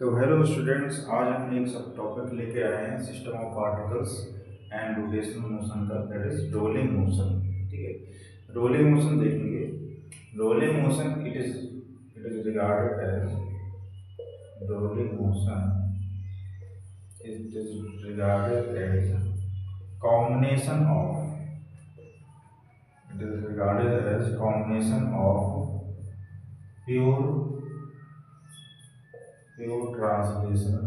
तो hello students, आज हम एक सब टॉपिक लेके आए हैं system of particles and rotational motion का, दैट इज रोलिंग मोशन। ठीक है, रोलिंग मोशन देखेंगे। Rolling motion it is regarded as rolling motion it is regarded as combination of it is regarded as combination of pure pure translation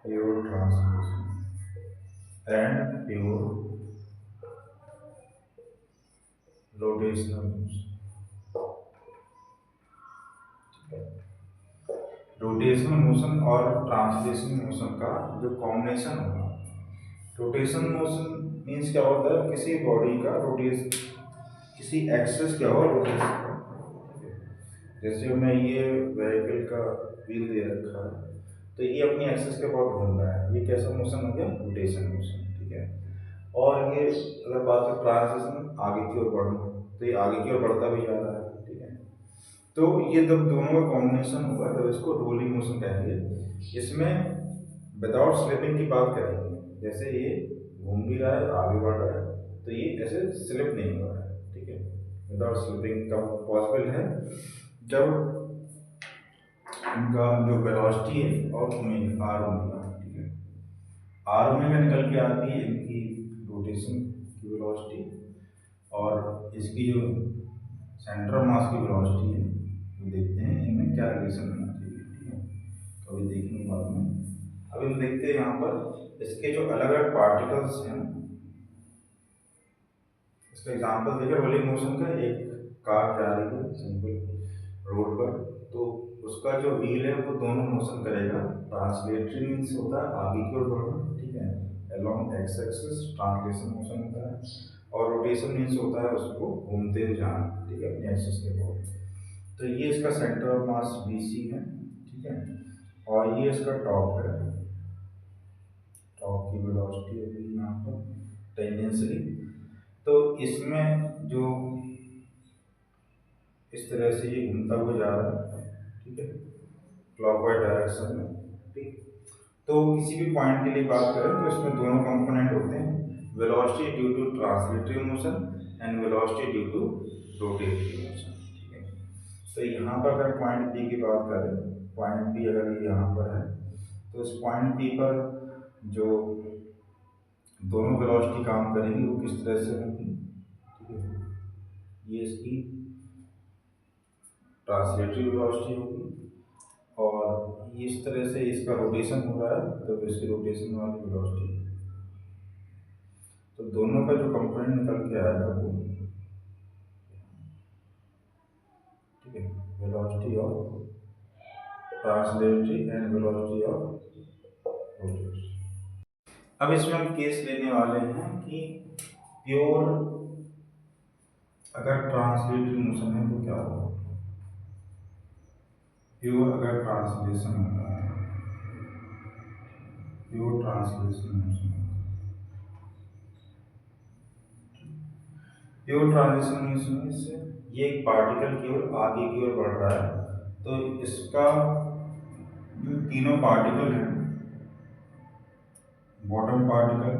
pure translation and pure rotational motion। Rotational motion और translational motion का जो combination होगा। Rotational motion means क्या होता है, किसी body का rotation, किसी एक्सेस क्या हो रोटेशन। जैसे मैं ये व्हीकल का व्हील दे रखा है, तो ये अपनी एक्सेस के ऊपर घूम रहा है, ये कैसा मोशन हो गया, रोटेशन मोशन। ठीक है, और ये अगर बात करें ट्रांसलेशन, आगे की ओर बढ़ना, तो ये आगे की ओर बढ़ता भी जा रहा है। ठीक है, तो ये जब दोनों का कॉम्बिनेशन होगा तब इसको रोलिंग मोशन कहेंगे। इसमें विदाउट स्लिपिंग की बात करेंगे, जैसे ये घूम भी रहा है, आगे बढ़ रहा है, तो ये ऐसे स्लिप नहीं हो रहा है। ठीक है, विदाउट स्लिपिंग का पॉसिबल है जब इनका जो वेलोसिटी है और आर ओमेगा, ठीक है, आर ओमेगा निकल के आती है इनकी रोटेशन की वेलोसिटी, और इसकी जो सेंटर ऑफ मास की वेलोसिटी है, तो देखते हैं इनमें क्या रिलेशन होना चाहिए। ठीक है, तो अभी देखेंगे बाद में। अभी हम देखते हैं यहाँ पर इसके जो अलग अलग पार्टिकल्स हैं, इसका एग्जांपल देखिए। रोलिंग मोशन का, एक कार जा रही है सिंपल रोड पर, तो उसका जो व्हील है वो दोनों मोशन करेगा। ट्रांसलेटरी मीन्स होता है आगे की ओर बढ़ना, ठीक है, along x axis, translation motion होता है, और रोटेशन मीन्स होता है उसको घूमते हुए जाना, ठीक है, अपने एक्सिस के ऊपर। तो ये इसका सेंटर ऑफ मास BC है। ठीक है, और ये इसका टॉप है, टॉप की वेलोसिटी होगी यहाँ पर टेंजेंशियली। तो इसमें जो इस तरह से ये घूमता हुआ जा रहा है, ठीक है, क्लॉकवाइज डायरेक्शन में। ठीक, तो किसी भी पॉइंट के लिए बात करें तो इसमें दोनों कंपोनेंट होते हैं, velocity due to translatory motion and velocity due to rotatory motion. ठीक है, तो यहाँ पर अगर पॉइंट बी की बात करें, पॉइंट बी अगर ये यहाँ पर है, तो इस पॉइंट बी पर जो दोनों वेलोसिटी काम करेगी वो किस तरह से होगी। ठीक है, ये इसकी ट्रांसलेटरी वेलोसिटी होगी, और इस तरह से इसका रोटेशन हो रहा है, तो इसकी रोटेशन वाली वेलोसिटी। तो दोनों का जो कंपोनेंट निकल के आएगा वो, ठीक है, velocity of translatory and velocity of rotation. अब इसमें हम केस लेने वाले हैं कि प्योर अगर ट्रांसलेटरी मोशन है तो क्या होगा, प्योर अगर ट्रांसलेशन होता है, pure translation motion, pure transition motion से ये एक पार्टिकल की ओर आगे की ओर बढ़ रहा है, तो इसका जो तीनों पार्टिकल हैं, बॉटम पार्टिकल,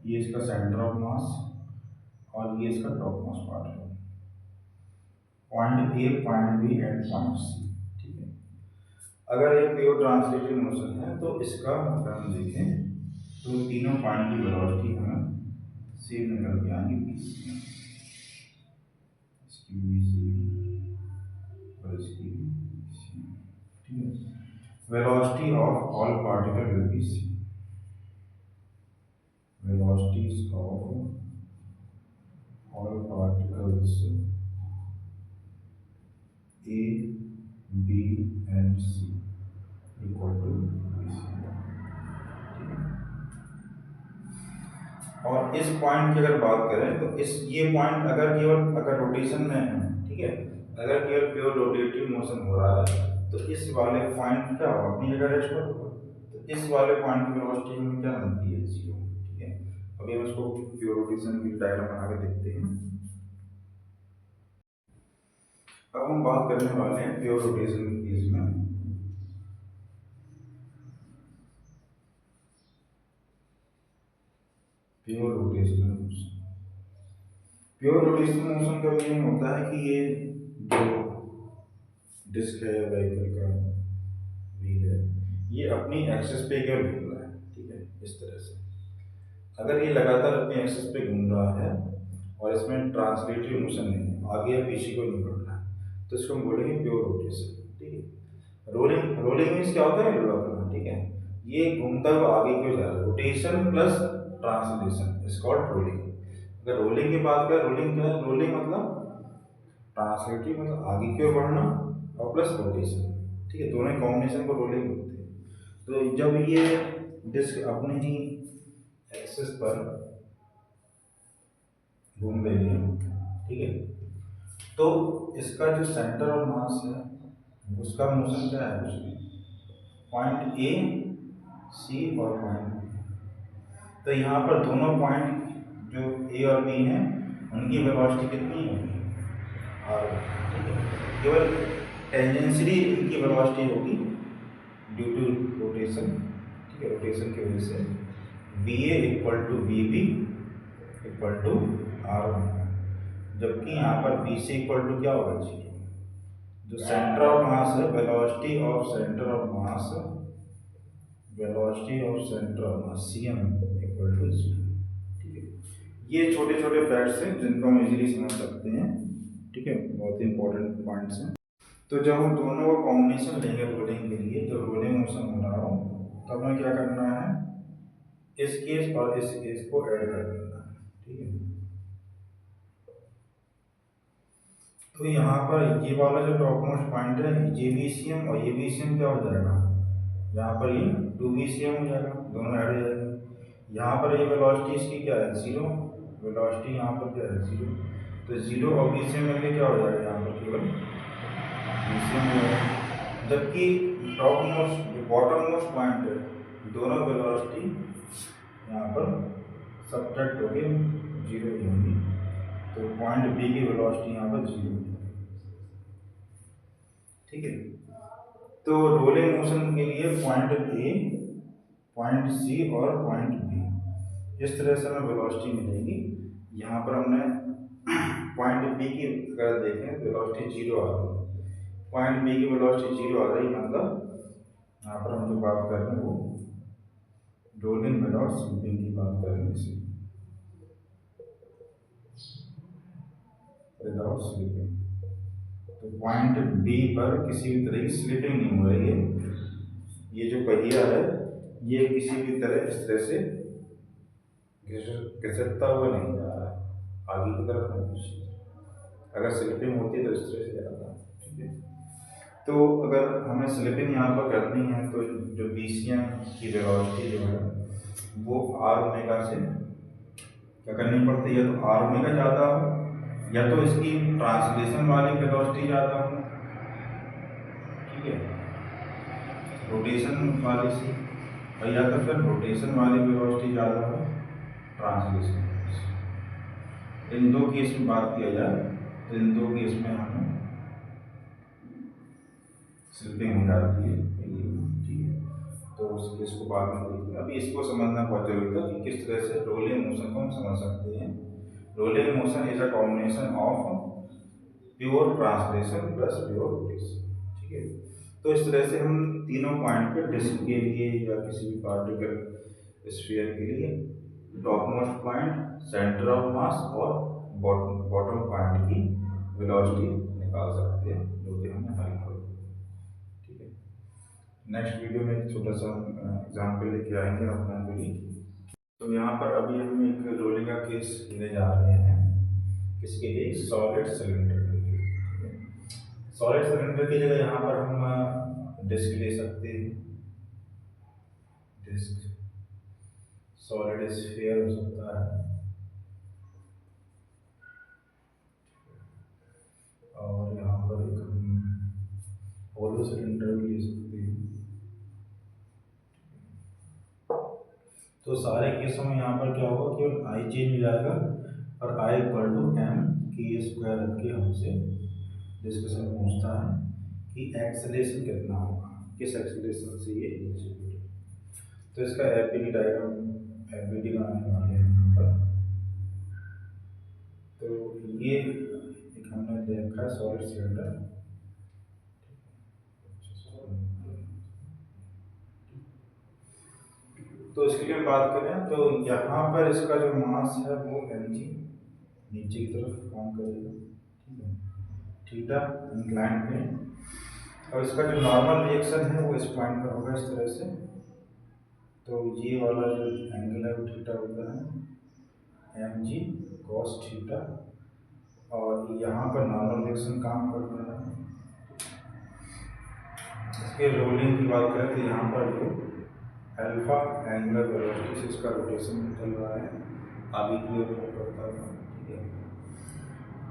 ये इसका सेंटर ऑफ मास, और ये इसका top most particle, point A, point B and point C. ठीक है, अगर ये प्योर ट्रांसलेटरी मोशन है तो इसका अगर हम देखें तो तीनों पॉइंट की वेलोसिटी हमें सेम निकल के आएंगी BC, इसकी BC और इसकी BC। ठीक है, velocity of all particle will be same, velocities of all particles A, B and C equal to BC। और इस पॉइंट की अगर बात करें तो ये पॉइंट अगर केवल अगर रोटेशन में है, ठीक है, अगर केवल प्योर रोटेटरी मोशन हो रहा है तो इस वाले पॉइंट क्या होगा, अपनी जगह रेस्ट पर होगा, तो इस वाले पॉइंट की वेलोसिटी में क्या बनती है, 0। ठीक है, अभी हम इसको प्योर रोटेशन की डायग्राम बना के देखते हैं। अब हम बात करने वाले हैं प्योर रोटेशन के केस में। Rotational motion. Pure rotational motion का मीनिंग होता है कि ये जो डिस्क है व्हीकल का व्हील है, ये अपनी एक्सिस पे क्या घूम रहा है, ठीक है, इस तरह से। अगर ये लगातार अपनी एक्सिस पे घूम रहा है और इसमें ट्रांसलेटरी मोशन नहीं है, आगे या पीछे को नहीं बढ़ रहा है, तो इसको हम बोलेंगे प्योर रोटेशन, ठीक है। रोलिंग रोलिंग मीन्स क्या होता है, लुढ़कना, ठीक है। ये घूमता हुआ आगे क्यों जा रहा है, rotation plus translation is called rolling. अगर रोलिंग की बात करें, रोलिंग क्या है, रोलिंग मतलब ट्रांसलेटरी मतलब आगे की ओर बढ़ना और प्लस रोटेशन, ठीक है, दोनों कॉम्बिनेशन को रोलिंग बोलते हैं। तो जब ये डिस्क अपने ही एक्सिस पर घूम रही है, ठीक है, तो इसका जो सेंटर ऑफ मास है उसका मोशन क्या है, कुछ नहीं, पॉइंट ए सी और पॉइंट बी। तो यहाँ पर दोनों पॉइंट जो ए और बी हैं उनकी वेलोसिटी कितनी होगी, आर, ठीक है। केवल टेंजेंशियली इनकी वेलोसिटी होगी ड्यू टू रोटेशन, ठीक है, रोटेशन की वजह से V A equal to V B equal to R होगा। जबकि यहाँ पर वी सी इक्वल टू क्या होगा जी, जो सेंटर ऑफ मास है, velocity of centre of mass, velocity of centre of mass C M equal to zero, ठीक है। ये छोटे छोटे फैक्ट्स हैं जिनको हम इजीली समझ सकते हैं, ठीक है, बहुत ही इंपॉर्टेंट पॉइंट्स हैं। तो जब हम दोनों का कॉम्बिनेशन लेंगे रोलिंग के लिए, जब रोलिंग मोशन हो रहा हो तब हमें क्या करना है, इस केस और इस केस को ऐड कर देना है, ठीक है। तो यहाँ पर ये वाला जो टॉप मोस्ट पॉइंट है ये VCM और ये VCM क्या हो जाएगा, यहाँ पर ये 2VCM हो जाएगा, दोनों ऐड हो जाएंगे। यहाँ पर ये वेलोसिटी इसकी क्या है, जीरो, वेलोसिटी यहाँ पर क्या है, जीरो। तो जीरो और VCM मिलकर क्या हो जाएगा, यहाँ पर केवल VCM हो जाएगा। जबकि टॉप मोस्ट जो बॉटम मोस्ट पॉइंट है, दोनों वेलोसिटी यहाँ पर सब्ट्रैक्ट होके जीरो ही होंगी, तो पॉइंट बी की वेलोसिटी यहाँ पर जीरो, ठीक है। तो रोलिंग मोशन के लिए पॉइंट ए, पॉइंट सी और पॉइंट बी, इस तरह से हमें वेलोसिटी मिलेगी। यहाँ पर हमने पॉइंट बी की अगर देखें वेलोसिटी जीरो आ रही है, पॉइंट बी की वेलोसिटी जीरो आ रही, मतलब यहाँ पर हम जो बात कर रहे हैं वो रोलिंग विदाउट स्लिपिंग की बात कर रहे हैं, विदाउट स्लिपिंग। तो पॉइंट बी पर किसी भी तरह की स्लिपिंग नहीं हो रही है, ये जो पहिया है ये किसी भी तरह इस तरह से घिसटता हुआ नहीं जा रहा है, आगे की तरफ नहीं पीछे। अगर स्लिपिंग होती है तो इस तरह से जाता है, ठीक है। तो अगर हमें स्लिपिंग यहाँ पर करनी है तो जो BCM की वेलोसिटी जो है वो आर ओमेगा से क्या करनी पड़ती है, तो आर ओमेगा ज़्यादा हो या तो इसकी ट्रांसलेशन वाली वेलोसिटी ज़्यादा हो, ठीक है, रोटेशन वाली से, और या तो फिर रोटेशन वाली वेलोसिटी ज़्यादा हो ट्रांसलेशन। इन दो केस में बात किया जाए तो इन दो केस में हमें स्लिपिंग हो जाती है, ठीक है। तो उस केस को बाद में देखिए, अभी इसको समझना बहुत जरूरी था कि किस तरह से रोलिंग मोशन को हम समझ सकते हैं। Rolling motion is a combination of pure translation plus pure rotation, ठीक है। तो इस तरह से हम तीनों पॉइंट पे डिस्क के लिए या किसी भी पार्टिकल स्फीयर के लिए top most point, centre of मास और बॉटम पॉइंट की वेलोसिटी निकाल सकते हैं, जो कि हमें हेल्प करेगा, ठीक है। नेक्स्ट वीडियो में एक छोटा सा एग्जाम्पल लेके आएंगे अपना के लिए। तो यहाँ पर अभी हम एक रोलिंग का केस लेने जा रहे हैं, किसके लिए, सॉलिड सिलेंडर के लिए। सॉलिड सिलेंडर की जगह यहाँ पर हम डिस्क ले सकते हैं, डिस्क सॉलिड स्फीयर हो सकता है, और यहाँ पर एक हम होलो सिलेंडर भी ले सकते हैं। तो सारे केसों में यहाँ पर क्या होगा, केवल आई चेंज हो जाएगा और I equal to M K square रख के हमसे डिस्कशन पूछता है कि एक्सेलेरेशन कितना होगा, किस एक्सेलेरेशन से ये एग्जीक्यूट। तो इसका एफबीडी डायग्राम, एफबीडी बनाने वाले हैं यहाँ पर। तो ये एक हमने दे रखा है सॉलिड सिलेंडर। तो इसके लिए हम बात करें तो यहाँ पर इसका जो मास है वो mg नीचे की तरफ काम करेगा, ठीक है, थीटा इंक्लाइन पे। और इसका जो नॉर्मल रिएक्शन है वो इस पॉइंट पर होगा इस तरह से। तो ये वाला जो एंगल है वो थीटा होता है mg cos थीटा। और यहाँ पर नॉर्मल रिएक्शन काम कर रहा है। इसके रोलिंग की बात करें तो यहाँ पर जो अल्फा एंगुलर वेलोसिटी से इसका रोटेशन चल रहा है, आगे की ओर मूव करता है, ठीक है।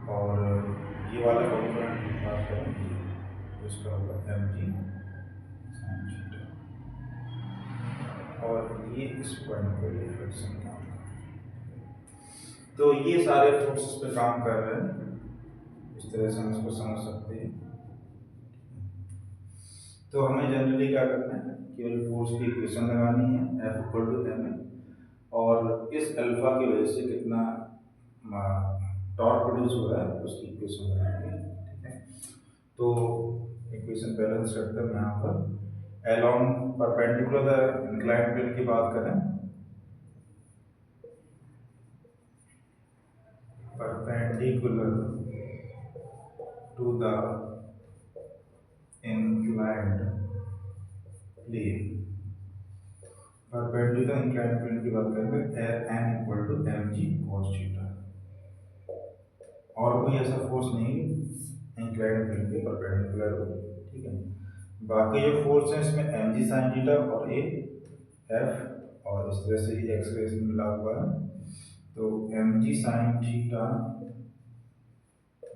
और ये वाला कंपोनेंट की बात करें तो इसका होगा mg sin थीटा। और ये इस पॉइंट पर रिफ्लेक्शन काम कर रहा है। तो ये सारे फोर्सेस पे काम कर रहे हैं, इस तरह से हम इसको समझ सकते हैं। तो हमें जनरली क्या करना है, केवल फोर्स की इक्वेशन लगानी है F इक्वल टू ma, और इस अल्फा की वजह से कितना टॉर्क प्रोड्यूस हो रहा है उसकी इक्वेशन लगाएंगे, ठीक है। तो इक्वेशन बैलेंस करते हैं यहाँ पर along perpendicular the inclined plane की बात करें, perpendicular to the inclined plane, perpendicular inclined plane की बात करें तो n equal to mg cos theta. और कोई ऐसा फोर्स नहीं इंक्लाइंड प्लेन के परपेंडिकुलर हो, ठीक है। बाकी जो फोर्स है इसमें mg sin थीटा और a f, और इस तरह से एक्स रे इसमें मिला हुआ है। तो mg sin theta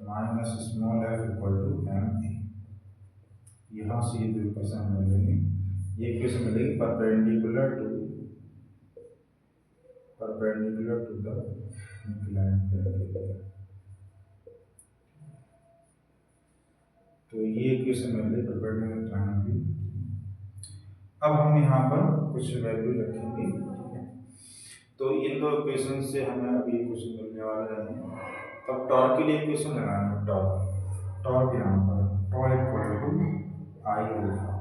minus small f equal to ma, यहाँ से ये दो इक्वेशन मिलेंगे। ये इक्वेशन मिलेगी perpendicular to the inclined plane के लिए। तो ये इक्वेशन मिल गई परपेंडिकुलर ट्रायंगल। अब हम यहाँ पर कुछ वैल्यू रखेंगे, ठीक है। तो इन दो इक्वेशन से हमें अभी इक्वेशन मिलने वाले हैं। तब टॉर्क के लिए इक्वेशन लगाएंगे, टॉर्क यहाँ पर टॉ इक्वल टू आई अल्फा,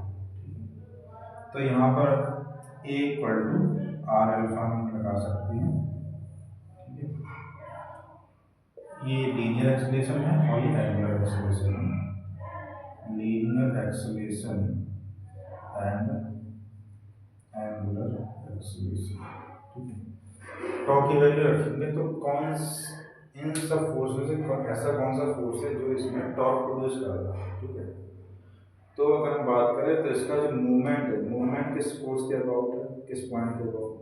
तो यहाँ पर ए इक्वल टू आर अल्फा हम लगा सकते हैं, ठीक है। ये लीनियर एक्सेलरेशन है और ये एंगुलर एक्सेलरेशन है, linear acceleration and angular acceleration, ठीक है। टॉ की वैल्यू रखेंगे तो इन सब फोर्सेस से ऐसा कौन सा फोर्स है जो इसमें टॉर्क प्रोड्यूस कर रहा है, ठीक है। तो अगर हम बात करें तो इसका जो मूवमेंट है, मूवमेंट किस फोर्स के अबाउट है, किस पॉइंट के अबाउट,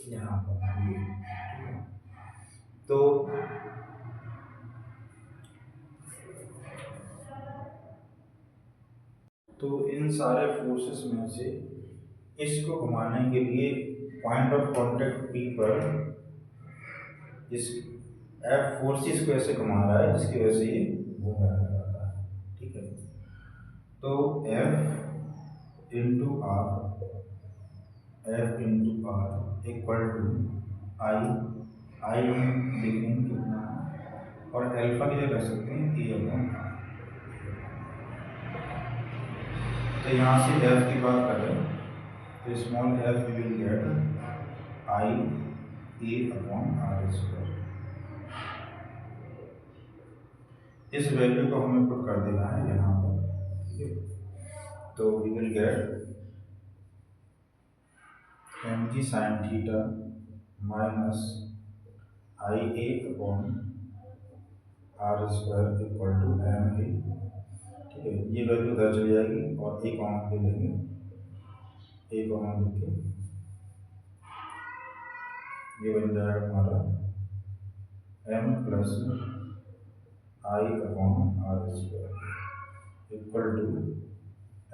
यहाँ पर ये, ठीक है। तो इन सारे फोर्सेस में से इसको घुमाने के लिए पॉइंट ऑफ कांटेक्ट P पर इस F फोर्स इसको ऐसे घुमा रहा है जिसकी वजह से ये घूम रहा है, ठीक है। तो F into R equal to I लिखेंगे कितना है, और अल्फा की जगह रख सकते हैं ए अपॉन आर। तो यहाँ से एफ की बात करें तो small F will get I A upon R square. इस वैल्यू को हमें पुट कर देना है यहाँ पर, ठीक है। तो we will get mg sin theta minus I A upon R square equal to M A, ठीक है। ये वैल्यू उधर चली जाएगी और ए कॉमन ले लेंगे, ए कॉमन लेके ये बन जाएगा हमारा m plus I upon R square equal to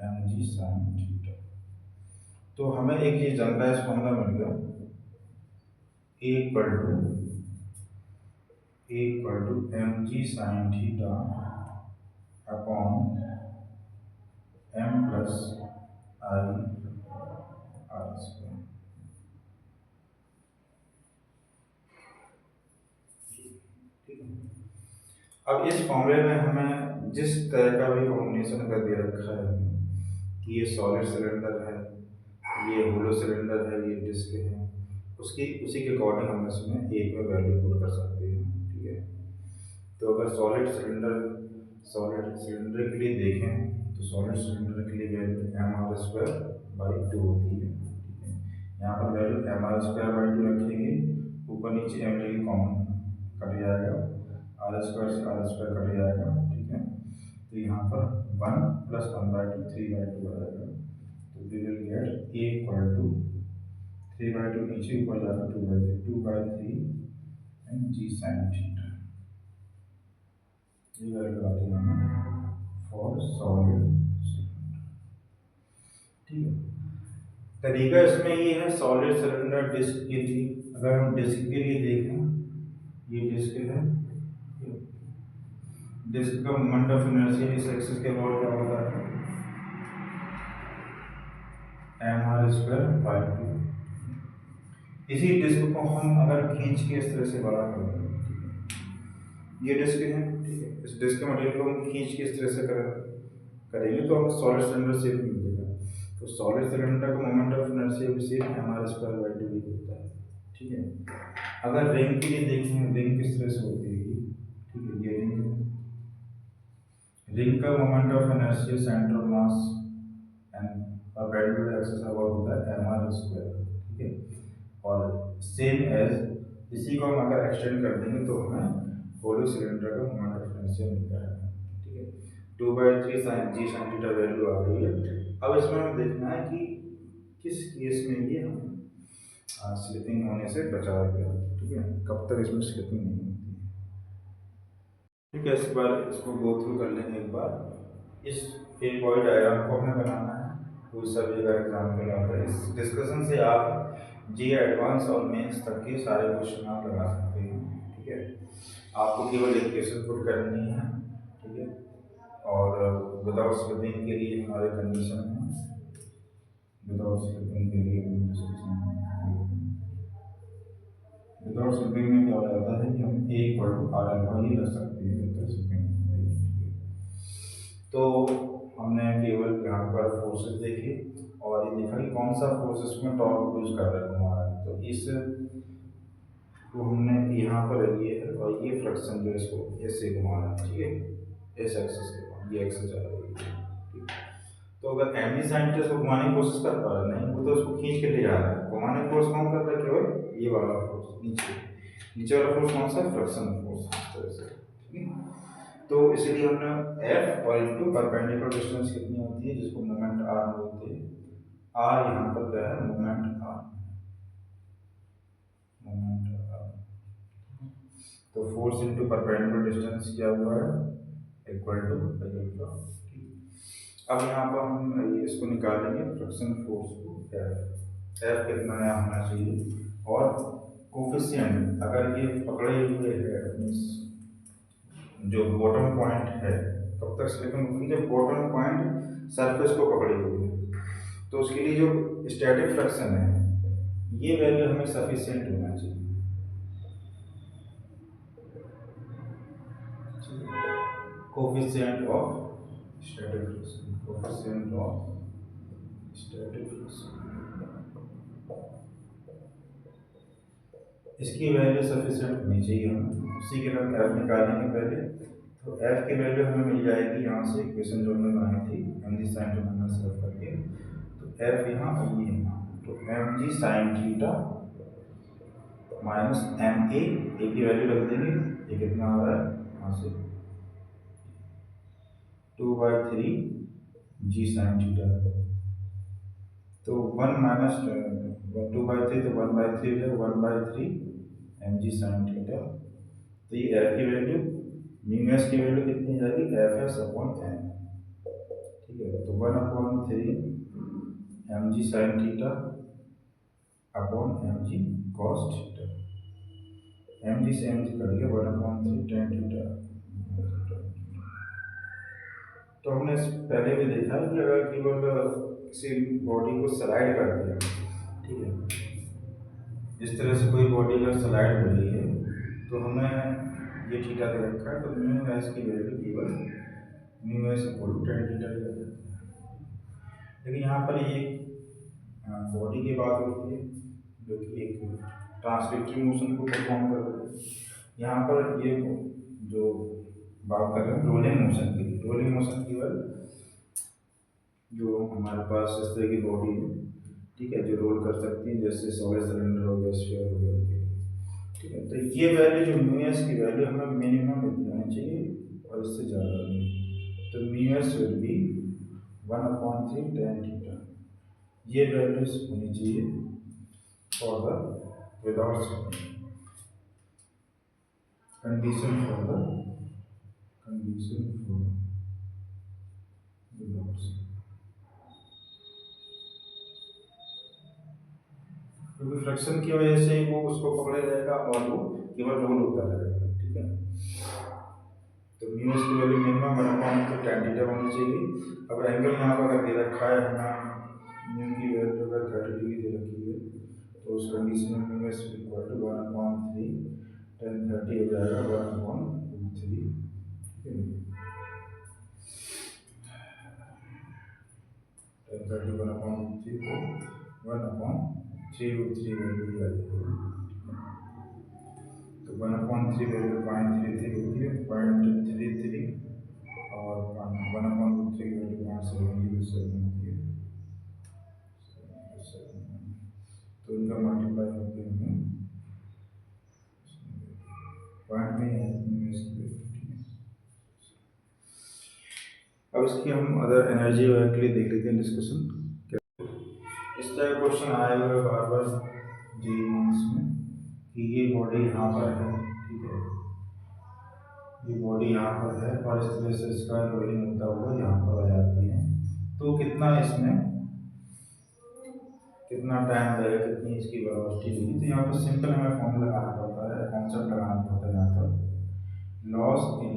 mg sin theta. तो हमें एक चीज जानता है, इस फॉर्मूला मिल गया A equal to mg sin theta upon m plus I R square. अब इस फॉर्मूले में हमें जिस तरह का भी कॉम्बिनेशन कर दे रखा है कि ये सॉलिड सिलेंडर है, ये होलो सिलेंडर है, ये डिस्क है, उसकी उसी के अकॉर्डिंग हम इसमें एक में वैल्यू पुट कर सकते हैं। ठीक है, तो अगर सॉलिड सिलेंडर के लिए देखें तो सॉलिड सिलेंडर के लिए वैल्यू mr²/2 होती है। ठीक है, यहाँ पर वैल्यू mr²/2 रखेंगे, ऊपर नीचे एम डी कॉमन कट जाएगा, r² से r² कट जाएगा। ठीक है, तो यहाँ पर 1 + 1/2 3/2 आएगा, तो वी विल गेट a = 3/2 नीचे ऊपर जाकर 2/3 एंड g sin थीटा। ये वैल्यू आती है हमें फॉर सॉलिड सिलेंडर। ठीक है, तरीका इसमें ये है सॉलिड सिलेंडर डिस्क के लिए। अगर हम डिस्क के लिए देखें, ये डिस्क है, डिस्क का मोमेंट ऑफ इनर्शिया इस एक्सिस के अबाउट क्या होता है, mr²/2। इसी डिस्क को हम अगर खींच के इस तरह से बड़ा कर दें, ये डिस्क है, ठीक है, इस डिस्क के मटेरियल को हम खींच के इस तरह से करेंगे तो हमें सॉलिड सिलेंडर शेप मिलेगा। तो सॉलिड सिलेंडर का मोमेंट ऑफ इनर्शिया भी सेम mr²/2 ही होता है। ठीक है, अगर रिंग के लिए देखें, रिंग किस तरह से होती है, ठीक है, ये रिंग है, रिंग का moment of inertia centre of mass and perpendicular axis होता है mr²। ठीक है, और सेम एज इसी को हम अगर एक्सटेंड कर देंगे तो हमें होलो सिलेंडर का मोमेंट ऑफ इनर्शिया मिलता है। ठीक है, 2/3 sin g sin theta value आ गई है। अब इसमें हमें देखना है कि किस केस में ये हमें स्लिपिंग होने से बचाएगा। ठीक है, कब तक इसमें स्लिपिंग नहीं होती है। ठीक है, इस बार इसको गो थ्रू कर लेंगे एक बार। इस फेबॉइड डायग्राम को हमें बनाना है, कोई सा भी अगर एग्जाम्पल आता है। इस डिस्कशन से आप जी एडवांस और मेंस तक के सारे क्वेश्चन आप लगा सकते हैं। ठीक है, आपको केवल एक क्वेश्चन पुट करनी है। ठीक है, और विदाउट स्लिपिंग के लिए हमारे कंडीशन है, विदाउट स्लिपिंग के लिए विदाउट स्लिपिंग में क्या हो जाता है कि हम एक r ही रख सकते हैं विदाउट स्लिपिंग। तो हमने केवल यहाँ पर फोर्सेस देखे और ये देखा कि कौन सा फोर्स इसमें टॉर्क यूज कर रहा है हमारा। तो इस तो हमने यहाँ पर ये है और ये फ्रिक्शन जो इसको ऐसे घुमाना है। ठीक है, इस एक्सिस के ये एक्सिस आ रही है। ठीक, तो अगर एमजी साइंटिस्ट को घुमाने की कोशिश कर पा रहा नहीं, वो तो उसको खींच के ले जा रहा है। घुमाने की फोर्स कौन कर रहा है, केवल ये वाला फोर्स, नीचे वाला फोर्स कौन सा, फ्रिक्शन फोर्स, इस तरह से। ठीक है, तो इसलिए हमने एफ और इनटू परपेंडिकुलर डिस्टेंस कितनी होती है, जिसको मोमेंट आर बोलते हैं। आर यहाँ पर क्या है, मोमेंट आर, मोमेंट आर। तो फोर्स इनटू परपेंडिकुलर डिस्टेंस क्या हुआ है, इक्वल टू अल्फा। अब यहाँ पर हम इसको निकालेंगे फ्रिक्शन फोर्स को, एफ कितना होना चाहिए, और कोफिशिएंट अगर ये पकड़े हुए है, जो बॉटम पॉइंट है, तब तक स्लिपिंग होगी जब बॉटम पॉइंट सरफेस को पकड़े हुए है। तो उसके लिए जो स्टैटिक फ्रिक्शन है, ये वैल्यू हमें सफिशिएंट होना चाहिए। Coefficient of static friction, coefficient of static friction, इसकी वैल्यू सफिशिएंट होनी चाहिए हमें। उसी के बाद एफ निकालेंगे पहले। तो एफ की वैल्यू हमें मिल जाएगी यहाँ से, इक्वेशन जो हमने बनाई थी M G sine theta minus F करके। तो एफ यहाँ और ये यहाँ, तो M G sine theta minus M A की वैल्यू रख देंगे। ये कितना आ रहा है यहाँ से, 2/3 जी साइन थीटा। तो 1 माइनस 2/3, तो 1/3 है, 1/3 एम जी साइन थीटा। तो ये एफ की वैल्यू, म्यू एस की वैल्यू कितनी जाएगी, एफ एस अपॉन एन। ठीक है, तो 1/3 M G sine theta upon M G cos theta. M G से एम जी कट गया, 1/3 टेन थीटा। तो हमने पहले भी देखा कि अगर केवल किसी बॉडी को स्लाइड कर दिया, ठीक है, इस तरह से कोई बॉडी अगर स्लाइड हो रही है, तो हमें ये थीटा दे रखा है, तो म्यू एस की वैल्यू केवल mu S equal to tan theta ही आ जाती है। लेकिन यहाँ पर ये बॉडी की बात होती है जो कि एक ट्रांसलेटरी मोशन को परफॉर्म कर रही है। यहाँ पर ये जो बात कर रहे हैं रोलिंग मोशन की, रोलिंग मोशन केवल जो हमारे पास इस तरह की बॉडी है, ठीक है, जो रोल कर सकती है, जैसे सॉलिड सिलेंडर हो गया, स्फीयर हो गया, ठीक है। तो ये वैल्यू जो म्यू एस की वैल्यू हमें मिनिमम इतनी होनी चाहिए और इससे ज़्यादा नहीं। तो mu S will be 1/3 tan theta, ये वैल्यूज होनी चाहिए for the without condition for the condition for without, क्योंकि फ्रिक्शन की वजह से वो उसको पकड़े रहेगा और वो केवल रोल होता रहेगा, ठीक है। तो म्यू एस की वैल्यू मिनिमम 1/2 tan थीटा होनी चाहिए। अब एंगल यहाँ पर अगर दे रखा है हमें म्यू की वैल्यू अगर 30 डिग्री दे रखी है, तो उस कंडीशन में mu S equal to 1/3 tan 30 हो जाएगा 1/3, ठीक है। tan 30 1/3 को 1/3 वैल्यू दी जाएगी। तो 1/3 वैल्यू 0.33 होती है, 0.33 और 1/3 वैल्यू 0.707 होती है, तो इनका मल्टीप्लाई होते हैं पॉइंट में है। अब इसकी हम अदर एनर्जी के लिए देख लेते हैं डिस्कशन। इस तरह क्वेश्चन आए हुए बार बार जी में कि ये बॉडी यहाँ पर है, ठीक है, ये बॉडी यहाँ पर है और इस तरह से इसका रोलिंग होता हुआ यहाँ पर आ जाती है, तो कितना इसमें कितना टाइम लगेगा, कितनी इसकी वेलोसिटी होगी। तो यहाँ पर सिंपल हमें फॉर्मूला लगाना पड़ता है, कॉन्सेप्ट लगाना पड़ता है यहाँ पर, loss in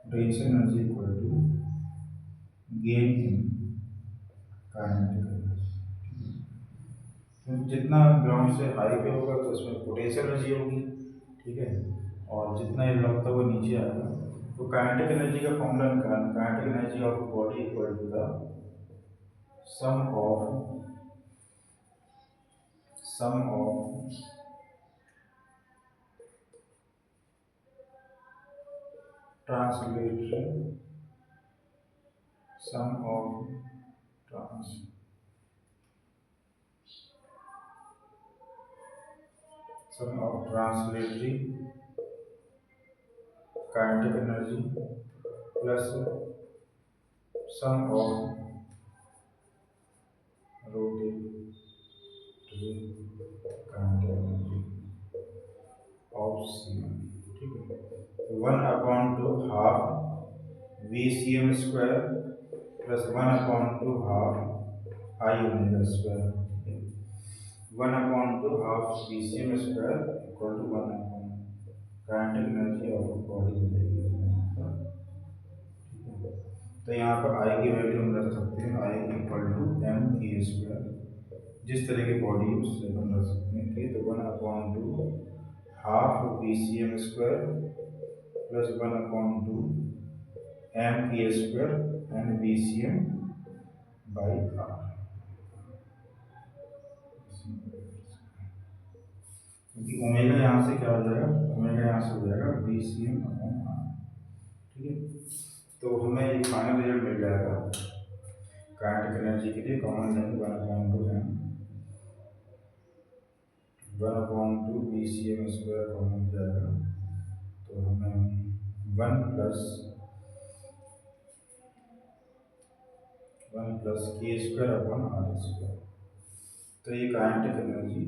potential energy equal to gain in kinetic energy. तो जितना ग्राउंड से हाई पे होगा तो उसमें पोटेंशियल एनर्जी होगी, ठीक है, और जितना ये लगता हुआ नीचे आएगा तो काइनेटिक एनर्जी का फॉर्मूला निकालना, kinetic energy of body equal to the sum of translatory sum of translatory kinetic energy plus sum of rotatory kinetic energy of C, ठीक है। तो 1/2 V C M square plus 1/2 I omega square, 1/2 V C M square equal to 1 kinetic energy of body मिलेगी, ठीक है। तो यहाँ पर आई की वैल्यू हम रख सकते हैं, I equal to M K square, जिस तरह की बॉडी उससे हम रख सकते हैं कि तो 1/2 V C M square plus 1/2 M K square and V C M by R, क्योंकि ओमेगा यहाँ से क्या हो जाएगा, ओमेगा यहाँ से हो जाएगा V C M upon R, ठीक है। तो हमें ये फाइनल रिजल्ट मिल जाएगा काइनेटिक एनर्जी के लिए, कॉमन लेंगे 1/2 V C M square common हो जाएगा, तो हमें 1 प्लस के स्क्वायर अपॉन आर स्क्वायर, तो ये kinetic energy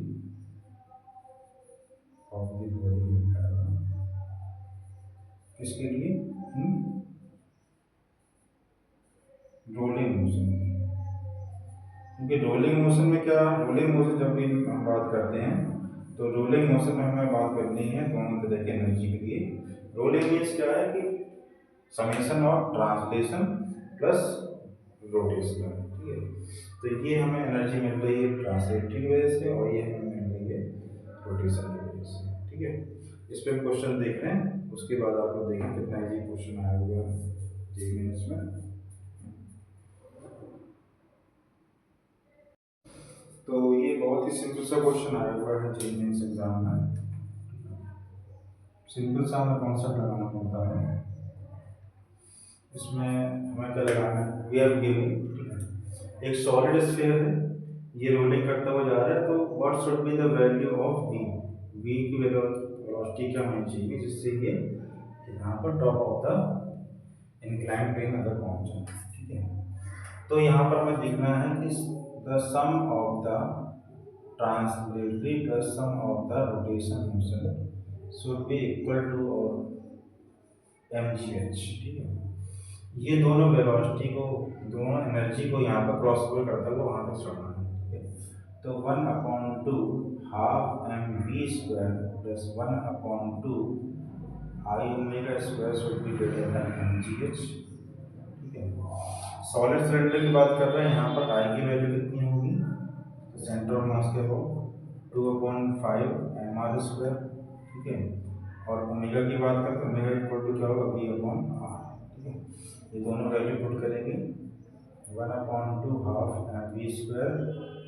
of the body मिल जाएगा किसके लिए, रोलिंग मोशन, क्योंकि रोलिंग मोशन में क्या, रोलिंग मोशन जब भी हम बात करते हैं तो रोलिंग मोशन में हमें बात करनी है दोनों तरह की एनर्जी के लिए। रोलिंग मीन्स क्या है कि summation of translation plus rotation, ठीक है। तो ये हमें एनर्जी मिल रही है ट्रांसलेटरी की वजह से और ये हमें मिल रही है रोटेशन की वजह से, ठीक है। इस पे क्वेश्चन देख रहे हैं, उसके बाद आप लोग देखें कितना इजी क्वेश्चन आया हुआ है जी मेंस में। तो ये बहुत ही सिंपल सा क्वेश्चन आया हुआ है जी मेंस एग्जाम में। सिंपल सा हमें कॉन्सेप्ट लगाना पड़ता है। इसमें हमें क्या लगाना है, वी आर गिवन एक सॉलिड स्फीयर है, ये रोलिंग करता हुआ जा रहा है, तो what should be the value of V, V की वेलोसिटी क्या होनी चाहिए जिससे ये यहाँ पर top of the incline plane अगर पहुंच जाए। ठीक है, तो यहाँ पर हमें देखना है कि the sum of the translatory plus sum of the rotation motion should be equal to M G H. ठीक है, ये दोनों वेलोसिटी को, दोनों एनर्जी को यहाँ पर क्रॉस ओवर करता हुआ वहाँ तक चढ़ना है। ठीक है, तो 1/2 half M V square plus 1/2 I omega square should be greater than M G H. ठीक है, सॉलिड सिलेंडर की बात कर रहे हैं, यहाँ पर आई की वैल्यू कितनी होगी, तो सेंटर ऑफ मास के हो 2/5 एम आर स्क्वायर। ठीक है, और ओमेगा की बात करते हैं, ओमेगा इक्वल टू क्या होगा, V/R। ठीक है, ये दोनों वैल्यू पुट करेंगे, 1/2 half M V square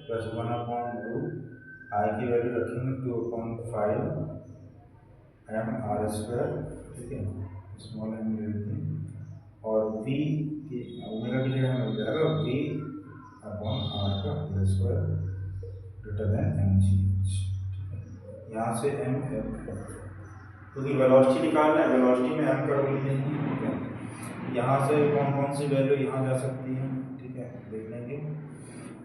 plus 1/2 I की वैल्यू रखेंगे 2/5 एम आर स्क्वायर। ठीक है, स्मॉल एम ले लेते हैं, और वी की ओमेगा की जगह मिल जाएगा V/R का whole square greater than M G H. यहाँ से एम है क्योंकि वेलोसिटी निकालना है, वेलोसिटी में एम का रोल नहीं है। ठीक है, यहाँ से कौन कौन सी वैल्यू यहाँ जा सकती है, ठीक है देख लेंगे।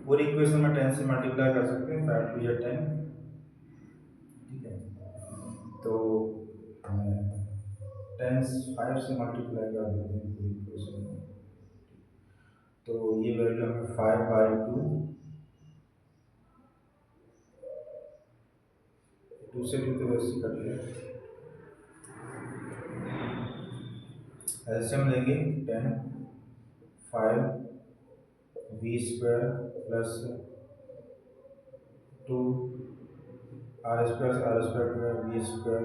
पूरी इक्वेशन में 10 से मल्टीप्लाई कर सकते हैं, 5 टू 10। ठीक है, तो हमें 10 5 से मल्टीप्लाई कर देते हैं पूरी इक्वेशन में, तो ये वैल्यू हमें 5/2 2 से 2 तो वैसे कट गया, एलसीएम लेंगे 10 5 V square plus 2 R square V square,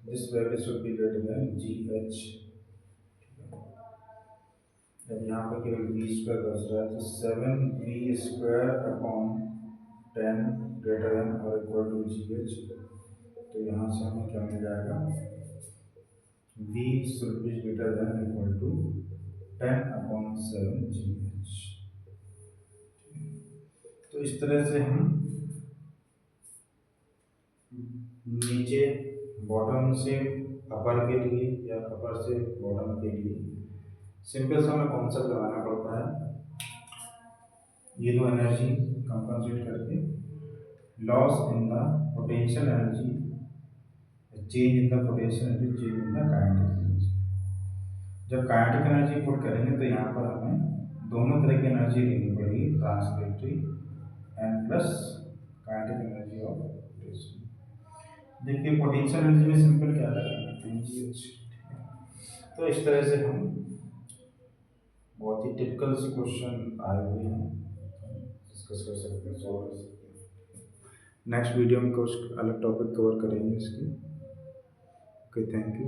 this value should be greater than G H. जब यहाँ पर केवल वी स्क्वायर बच रहा है, तो 7v² अपॉन 10 ग्रेटर देन और इक्वल टू जी एच। तो यहाँ से हमें क्या मिल जाएगा, v should be greater than equal to 10/7 G H. तो इस तरह से हम नीचे बॉटम से अपर के लिए या अपर से बॉटम के लिए सिंपल सा हमें कॉन्सेप्ट लगाना पड़ता है। ये दो एनर्जी कंपनसेट करके loss in the potential energy, change in the potential energy, change in the kinetic energy. जब काइनेटिक एनर्जी पुट करेंगे तो यहाँ पर हमें दोनों तरह की एनर्जी लेनी पड़ेगी, translatory and plus kinetic energy of rotation. देखिए पोटेंशियल एनर्जी में सिंपल क्या लगेगा, एमजीएच। तो इस तरह से हम बहुत ही टिपिकल से क्वेश्चन आए हुए हैं, डिस्कस कर सकते हैं, सॉल्व कर सकते हैं। नेक्स्ट वीडियो में कुछ अलग टॉपिक कवर करेंगे इसकी। Okay, thank you.